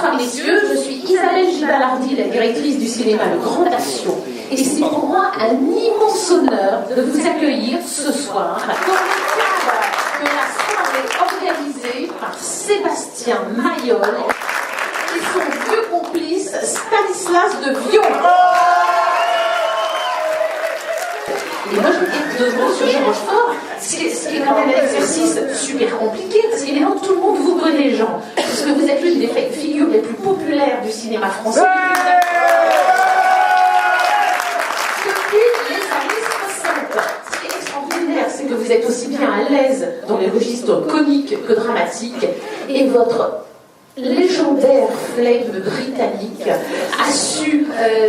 Bonsoir messieurs, je suis Isabelle Gibalardi, la directrice du cinéma Le Grand Action. Et c'est pour moi un immense honneur de vous accueillir ce soir dans le cadre de la soirée organisée par Sébastien Mayol et son vieux complice Stanislas de Vion. Et moi, je vais dire 2 mots sur Jean Rochefort, ce qui est quand même un exercice super compliqué, parce qu'évidemment, tout le monde vous connaît, les gens, parce que vous êtes l'une des figures les plus populaires du cinéma français depuis les années 60. Ce qui est extraordinaire, c'est que vous êtes aussi bien à l'aise dans les registres comiques que dramatiques, et votre légendaire flegme britannique a su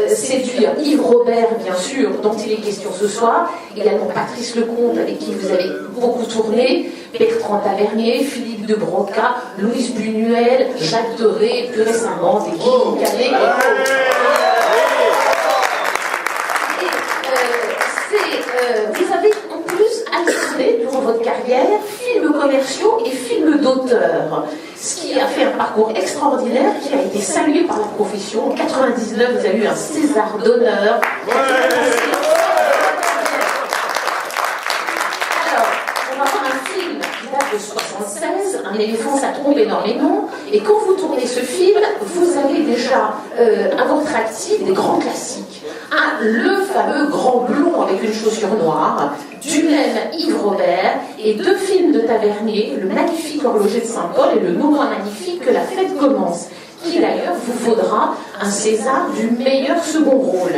séduire Yves Robert, bien sûr, dont il est question ce soir, également Patrice Lecomte, avec qui vous avez beaucoup tourné, Bertrand Tavernier, Philippe de Broca, Louise Buñuel, Jacques Doré, plus récemment, et Guy Canet. Vous avez en plus alterné durant votre carrière films commerciaux et films d'auteur, ce qui a fait un parcours extraordinaire qui a été salué par la profession. En 1999, vous avez eu un César d'honneur. Alors, on va voir un film qui date de 1976, Un éléphant, ça trompe énormément, et quand vous tournez ce film, vous avez déjà à votre actif des grands classiques. Le fameux Grand Blond avec une chaussure noire, du même Yves Robert, et 2 films de Tavernier, Le magnifique horloger de Saint-Paul et Le non moins magnifique Que la fête commence, qui d'ailleurs vous vaudra un César du meilleur second rôle.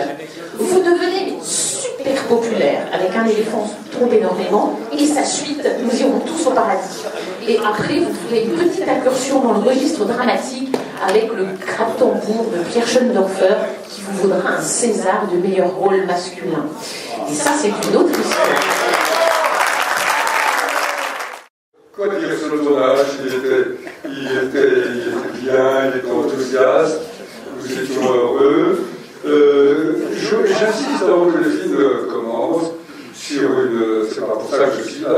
Vous devenez super populaire avec Un éléphant trompe énormément, et sa suite, Nous irons tous au paradis. Et après, vous ferez une petite incursion dans le registre dramatique avec Le Grappe-tambour de Pierre Schoendorfer, qui vous vaudra un César du meilleur rôle masculin. Et ça, c'est une autre histoire. Quoi dire sur le tournage? Il était bien, il était enthousiaste, nous étions heureux. J'insiste avant que le film commence sur une... C'est pas pour ça que je suis là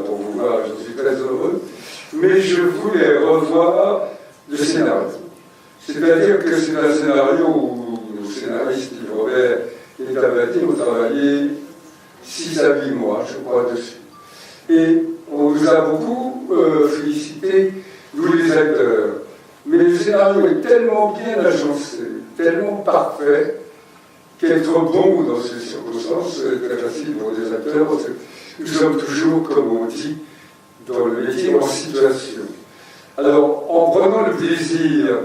pour vous voir, je suis très heureux. Mais je voulais revoir le scénario. C'est-à-dire que c'est un scénario où nos scénaristes, Yves Robert et Tavernier, ont travaillé 6 à 8 mois, je crois, dessus. Et on nous a beaucoup félicité, nous les acteurs. Mais le scénario est tellement bien agencé, tellement parfait, qu'être bon dans ces circonstances est très facile pour des acteurs. Nous sommes toujours, comme on dit, dans le métier, en situation. Alors, en prenant le plaisir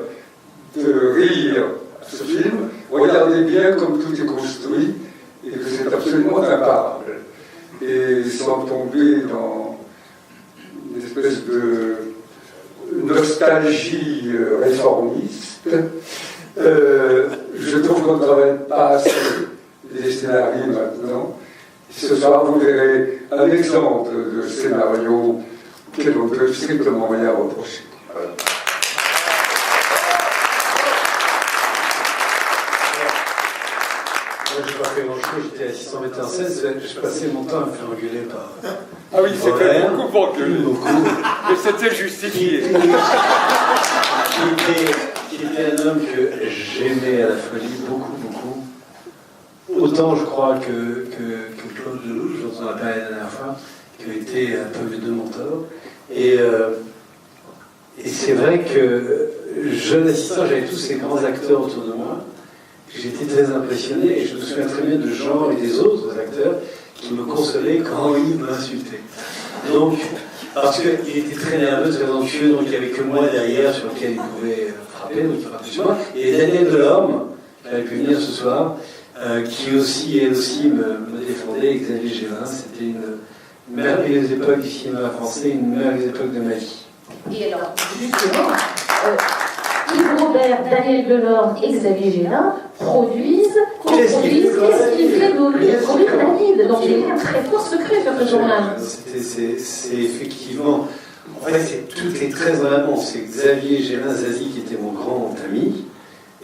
de rire à ce film, regardez bien comme tout est construit et que c'est absolument imparable. Et sans tomber dans une espèce de nostalgie réformiste, je trouve qu'on ne travaille pas assez les scénarios maintenant. Ce soir, vous verrez un exemple de scénario auquel on ne peut strictement rien reprocher. Voilà. Moi, je n'ai pas fait grand-chose, j'étais assistant metteur en scène, je passais mon temps à me faire engueuler par... Ah oui, c'était beaucoup engueulé. Mais c'était justifié. Qui était un homme que j'aimais à la folie, beaucoup. Autant, je crois, que Claude Lelouch, dont on a parlé la dernière fois, qui a été un peu mes 2 mentors. Et c'est vrai que, jeune assistant, j'avais tous ces grands acteurs autour de moi. J'étais très impressionné, et je me souviens très bien de Jean et des autres acteurs qui me consolaient quand ils m'insultaient. Donc, parce qu'il était très nerveux, très anxieux, donc il n'y avait que moi derrière sur lequel il pouvait frapper, donc il frappait sur moi. Et Daniel Delorme, qui avait pu venir ce soir, qui elle aussi me défendait, et Xavier Gélin. C'était une merveilleuse époque du cinéma français, une merveilleuse époque de ma vie. Et alors, justement, Yves Robert, Daniel Delorme et Xavier Gélin produisent, Qu'est-ce qu'il fait produire David. Donc il y a un très fort secret sur ce journal. C'est effectivement... En fait, tout est très en amont. C'est Xavier Gélin Zazie qui était mon grand ami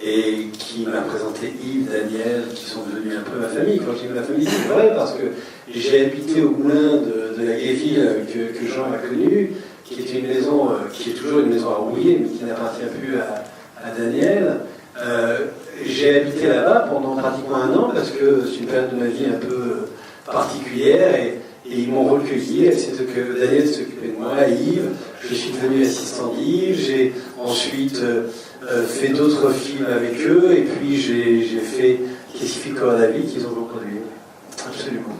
et qui m'a présenté Yves, Daniel, qui sont devenus un peu ma famille. Quand je dis ma famille, c'est vrai parce que j'ai habité au moulin de la Guéville que Jean a connu, qui est une maison, qui est toujours une maison à Rouillé, mais qui n'appartient plus à Daniel. J'ai habité là-bas pendant pratiquement 1 an parce que c'est une période de ma vie un peu particulière et ils m'ont recueilli. Daniel s'occupait de moi, Yves. Je suis devenu assistant d'Yves. J'ai ensuite fait d'autres films avec eux et puis j'ai fait Pacific Corps de la vie qu'ils ont reproduit. Absolument.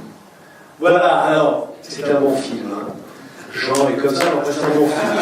Voilà, alors, c'est un bon film. Hein. Jean est comme ça, donc c'est un bon film.